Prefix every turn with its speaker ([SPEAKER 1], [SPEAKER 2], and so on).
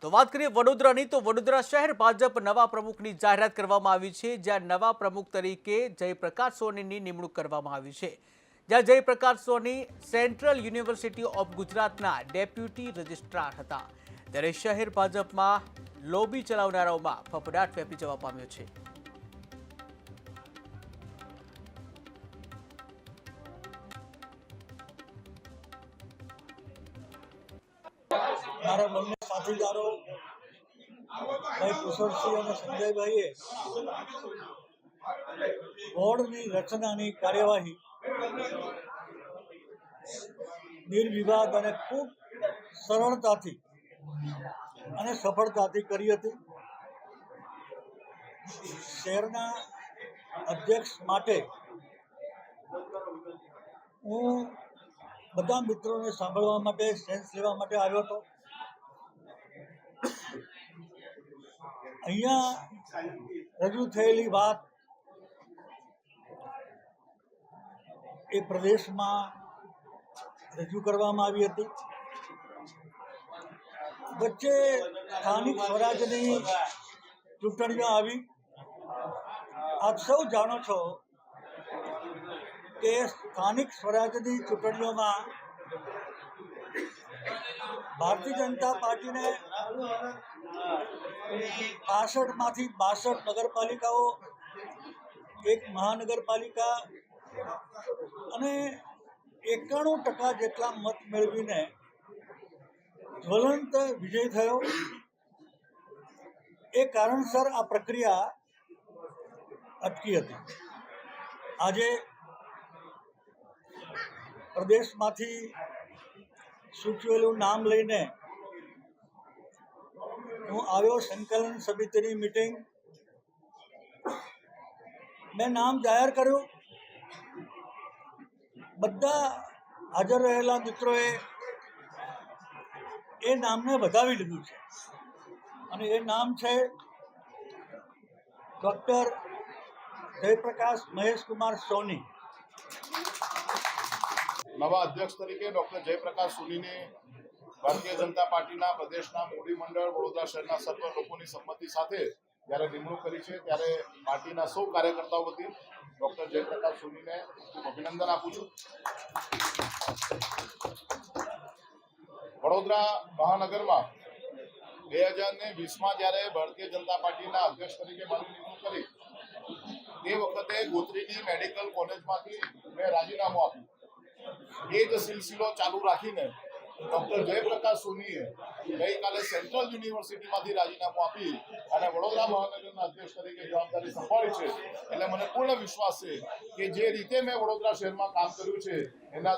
[SPEAKER 1] તો વાત કરીએ વડોદરાની, તો વડોદરા શહેર ભાજપ નવા પ્રમુખની જાહેરાત કરવામાં આવી છે, જ્યાં નવા પ્રમુખ તરીકે જયપ્રકાશ સોનીની નિમણૂક કરવામાં આવી છે। જ્યાં જયપ્રકાશ સોની સેન્ટ્રલ યુનિવર્સિટી ઓફ ગુજરાતના ડેપ્યુટી રજિસ્ટ્રાર હતા, ત્યારે શહેર ભાજપમાં લોબી ચલાવનારાઓમાં ફફડાટ વ્યાપી જવા પામ્યો છે।
[SPEAKER 2] મારા બંને સાથીદારો ભાઈ કુશળસિંહ અને સંજયભાઈએ બોર્ડની રચનાની કાર્યવાહી નિર્વિવાદ અને ખૂબ સરળતાથી અને સફળતાથી કરી હતી। શહેરના અધ્યક્ષ માટે હું બધા મિત્રોને સાંભળવા માટે, સેન્સ લેવા માટે આવ્યો હતો। અહીંયા રજૂ થયેલી વાત એ પ્રદેશમાં રજૂ કરવામાં આવી હતી। વચ્ચે સ્થાનિક સ્વરાજની ચૂંટણીઓ આવી। આપ સૌ જાણો છો કે સ્થાનિક સ્વરાજની ચૂંટણીઓમાં ભારતીય જનતા પાર્ટીને 65માંથી 62 નગરપાલિકાઓ, એક મહાનગરપાલિકા અને 91% જેટલા મત મેળવીને જ્વલંત વિજય થયો। એ કારણસર આ પ્રક્રિયા અટકી હતી। આજે પ્રદેશમાંથી સૂચવેલું નામ લઈને હું આવ્યો સંકલન સમિતિની મીટિંગ। મેં નામ જાહેર કર્યું। બધા હાજર રહેલા મિત્રોએ એ નામને વધાવી લીધું છે અને એ નામ છે ડૉક્ટર જયપ્રકાશ મહેશકુમાર સોની।
[SPEAKER 3] નવા અધ્યક્ષ તરીકે ડોક્ટર જયપ્રકાશ સોનીને ભારતીય જનતા પાર્ટીના પ્રદેશના મોવડી મંડળ વડોદરા શહેરના સર્વ લોકોની સંમતિ સાથે જ્યારે નિમણૂક કરી છે, ત્યારે પાર્ટીના સૌ કાર્યકર્તાઓ વતી ડોક્ટર જયપ્રકાશ સોનીને ખૂબ અભિનંદન આપું છું। વડોદરા મહાનગરમાં 2020માં જ્યારે ભારતીય જનતા પાર્ટીના અધ્યક્ષ તરીકે મારી નિમણૂક કરી, તે વખતે ગોત્રીની મેડિકલ કોલેજમાંથી મેં રાજીનામું આપ્યું। એ જ સિલસિલો ચાલુ રાખીને ડૉક્ટર જયપ્રકાશ સોનીએ ગઈકાલે સેન્ટ્રલ યુનિવર્સિટીમાંથી રાજીનામું આપી અને વડોદરા મહાનગરના અધ્યક્ષ તરીકે જવાબદારી સંભાળી છે। એટલે મને પૂર્ણ વિશ્વાસ છે કે જે રીતે મેં વડોદરા શહેરમાં કામ કર્યું છે એના